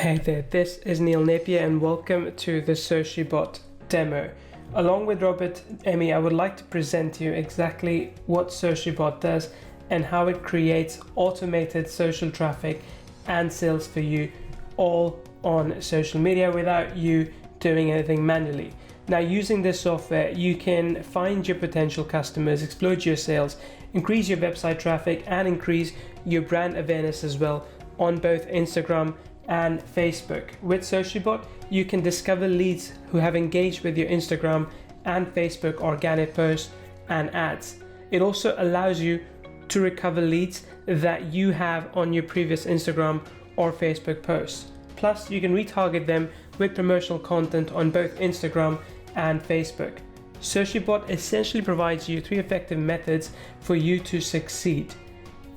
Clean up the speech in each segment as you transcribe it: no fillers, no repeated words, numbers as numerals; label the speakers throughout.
Speaker 1: Hey there, this is Neil Napier and welcome to the Socibot demo. Along with Robert Emmy, I would like to present to you exactly what Socibot does and how it creates automated social traffic and sales for you all on social media without you doing anything manually. Now, using this software, you can find your potential customers, exploit your sales, increase your website traffic, and increase your brand awareness as well on both Instagram and Facebook. With Socibot, you can discover leads who have engaged with your Instagram and Facebook organic posts and ads. It also allows you to recover leads that you have on your previous Instagram or Facebook posts. Plus, you can retarget them with promotional content on both Instagram and Facebook. Socibot essentially provides you 3 effective methods for you to succeed.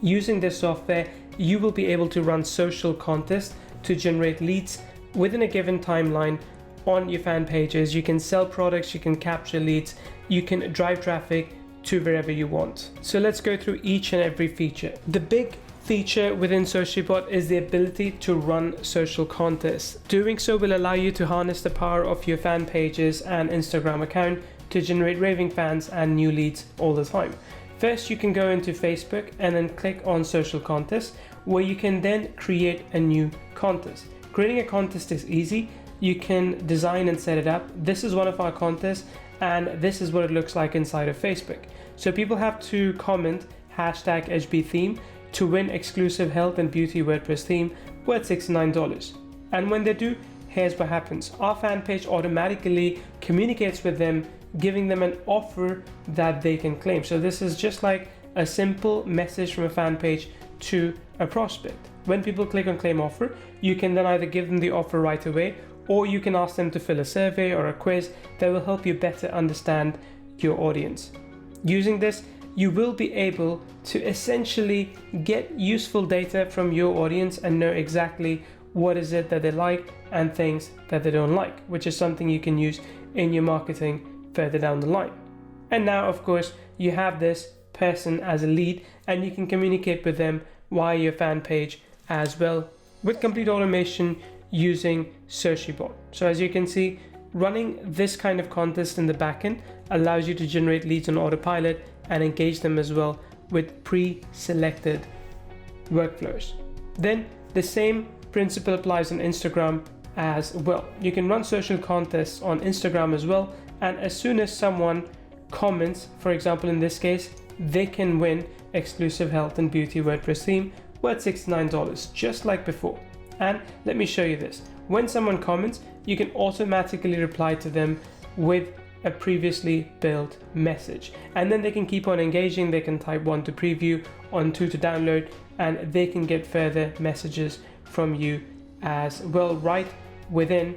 Speaker 1: Using this software, you will be able to run social contests to generate leads within a given timeline on your fan pages. You can sell products, you can capture leads, you can drive traffic to wherever you want. So let's go through each and every feature. The big feature within Socibot is the ability to run social contests. Doing so will allow you to harness the power of your fan pages and Instagram account to generate raving fans and new leads all the time. First, you can go into Facebook and then click on social contests, where you can then create a new contest. Creating a contest is easy. You can design and set it up. This is one of our contests, and this is what it looks like inside of Facebook. So people have to comment #HB to win exclusive health and beauty WordPress theme worth $69. And when they do, here's what happens. Our fan page automatically communicates with them, giving them an offer that they can claim. So this is just like a simple message from a fan page to a prospect. When people click on claim offer, you can then either give them the offer right away, or you can ask them to fill a survey or a quiz that will help you better understand your audience. Using this, you will be able to essentially get useful data from your audience and know exactly what is it that they like and things that they don't like, which is something you can use in your marketing further down the line. And now, of course, you have this person as a lead, and you can communicate with them via your fan page as well with complete automation using Socibot. So as you can see, running this kind of contest in the backend allows you to generate leads on autopilot and engage them as well with pre-selected workflows. Then the same principle applies on Instagram as well. You can run social contests on Instagram as well, and as soon as someone comments, for example in this case, they can win exclusive health and beauty WordPress theme worth $69, just like before. And let me show you this. When someone comments, you can automatically reply to them with a previously built message, and then they can keep on engaging. They can type 1 to preview, on 2 to download, and they can get further messages from you as well right within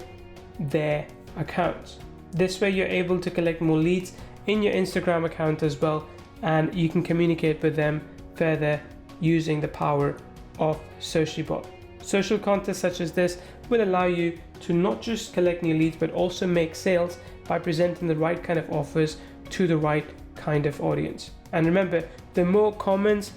Speaker 1: their accounts. This way you're able to collect more leads in your Instagram account as well, and you can communicate with them further using the power of Socibot. Social contests such as this will allow you to not just collect new leads, but also make sales by presenting the right kind of offers to the right kind of audience. And remember, the more comments,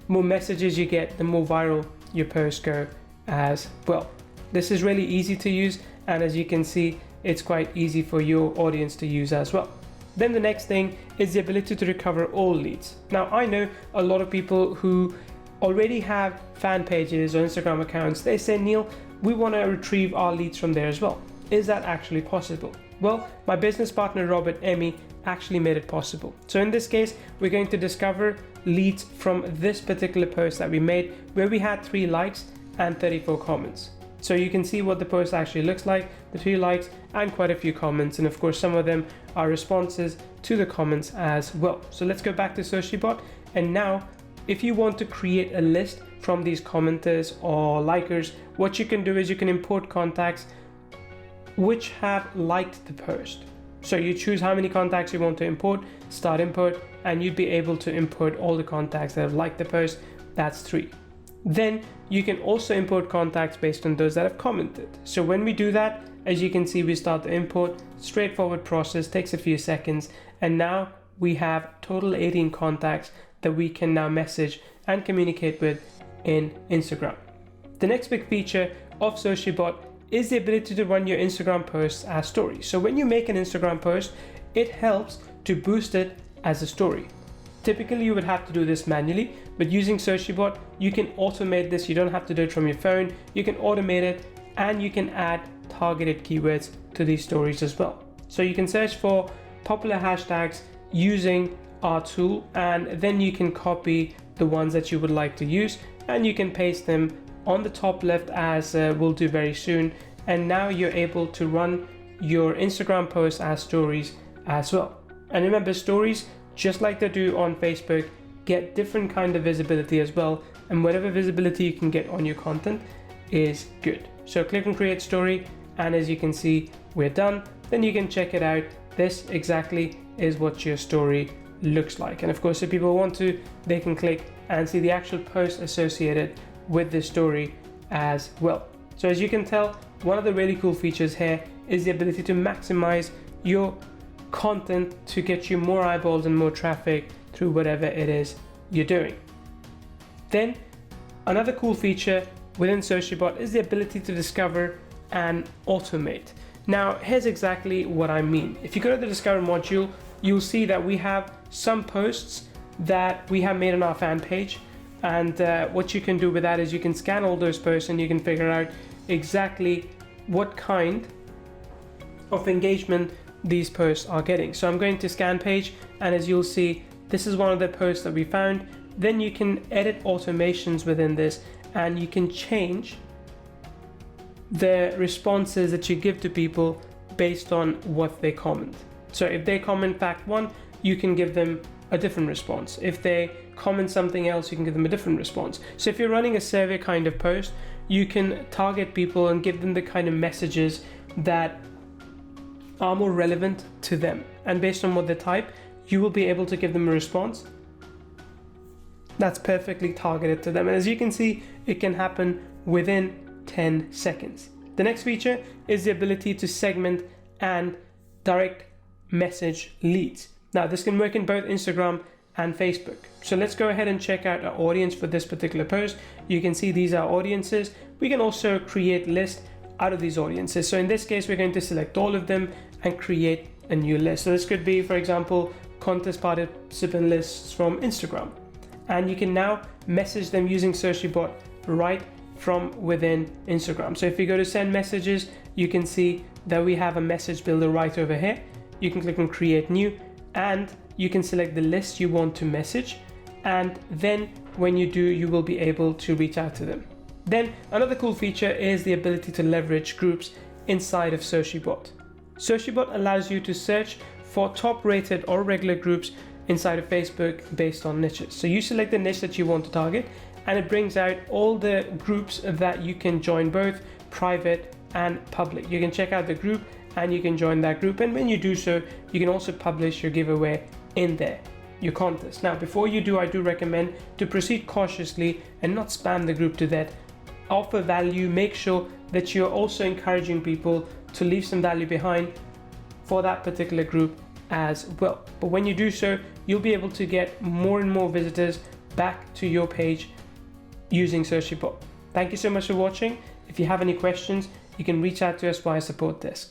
Speaker 1: more messages you get, the more viral your posts go as well. This is really easy to use, and as you can see, it's quite easy for your audience to use as well. Then the next thing is the ability to recover all leads. Now, I know a lot of people who already have fan pages or Instagram accounts. They say, Neil, we want to retrieve our leads from there as well. Is that actually possible? Well, my business partner, Robert Emmy, actually made it possible. So in this case, we're going to discover leads from this particular post that we made, where we had 3 likes and 34 comments. So you can see what the post actually looks like, the 3 likes and quite a few comments. And of course, some of them are responses to the comments as well. So let's go back to Socibot. And now, if you want to create a list from these commenters or likers, what you can do is you can import contacts which have liked the post. So you choose how many contacts you want to import, start import, and you'd be able to import all the contacts that have liked the post. That's 3. Then you can also import contacts based on those that have commented. So when we do that, as you can see, we start the import, straightforward process, takes a few seconds, and now we have total 18 contacts that we can now message and communicate with in Instagram. The next big feature of Socibot is the ability to run your Instagram posts as stories. So when you make an Instagram post, it helps to boost it as a story. Typically you would have to do this manually, but using Socibot, you can automate this. You don't have to do it from your phone. You can automate it, and you can add targeted keywords to these stories as well. So you can search for popular hashtags using our tool, and then you can copy the ones that you would like to use, and you can paste them on the top left, as we'll do very soon. And now you're able to run your Instagram posts as stories as well. And remember, stories, just like they do on Facebook, get different kind of visibility as well, and whatever visibility you can get on your content is good. So click on create story, and as you can see, we're done. Then you can check it out. This exactly is what your story looks like. And of course, if people want to, they can click and see the actual post associated with this story as well. So as you can tell, one of the really cool features here is the ability to maximize your content to get you more eyeballs and more traffic through whatever it is you're doing. Then another cool feature within Socibot is the ability to discover and automate. Now here's exactly what I mean. If you go to the discover module, you'll see that we have some posts that we have made on our fan page, and what you can do with that is you can scan all those posts and you can figure out exactly what kind of engagement these posts are getting. So I'm going to scan page, and as you'll see, this is one of the posts that we found. Then you can edit automations within this, and you can change the responses that you give to people based on what they comment. So if they comment fact 1, you can give them a different response. If they comment something else, you can give them a different response. So if you're running a survey kind of post, you can target people and give them the kind of messages that are more relevant to them. And based on what they type, you will be able to give them a response that's perfectly targeted to them. And as you can see, it can happen within 10 seconds. The next feature is the ability to segment and direct message leads. Now this can work in both Instagram and Facebook. So let's go ahead and check out our audience for this particular post. You can see these are audiences. We can also create lists out of these audiences. So in this case, we're going to select all of them and create a new list. So this could be, for example, contest participant lists from Instagram. And you can now message them using Socibot right from within Instagram. So if you go to send messages, you can see that we have a message builder right over here. You can click on create new, and you can select the list you want to message. And then when you do, you will be able to reach out to them. Then another cool feature is the ability to leverage groups inside of Socibot. Socibot allows you to search for top rated or regular groups inside of Facebook based on niches. So you select the niche that you want to target, and it brings out all the groups that you can join, both private and public. You can check out the group and you can join that group. And when you do so, you can also publish your giveaway in there, your contest. Now, before you do, I do recommend to proceed cautiously and not spam the group to that. Offer value, make sure that you're also encouraging people to leave some value behind for that particular group as well. But when you do so, you'll be able to get more and more visitors back to your page using Socibot. Thank you so much for watching. If you have any questions, you can reach out to us via support desk.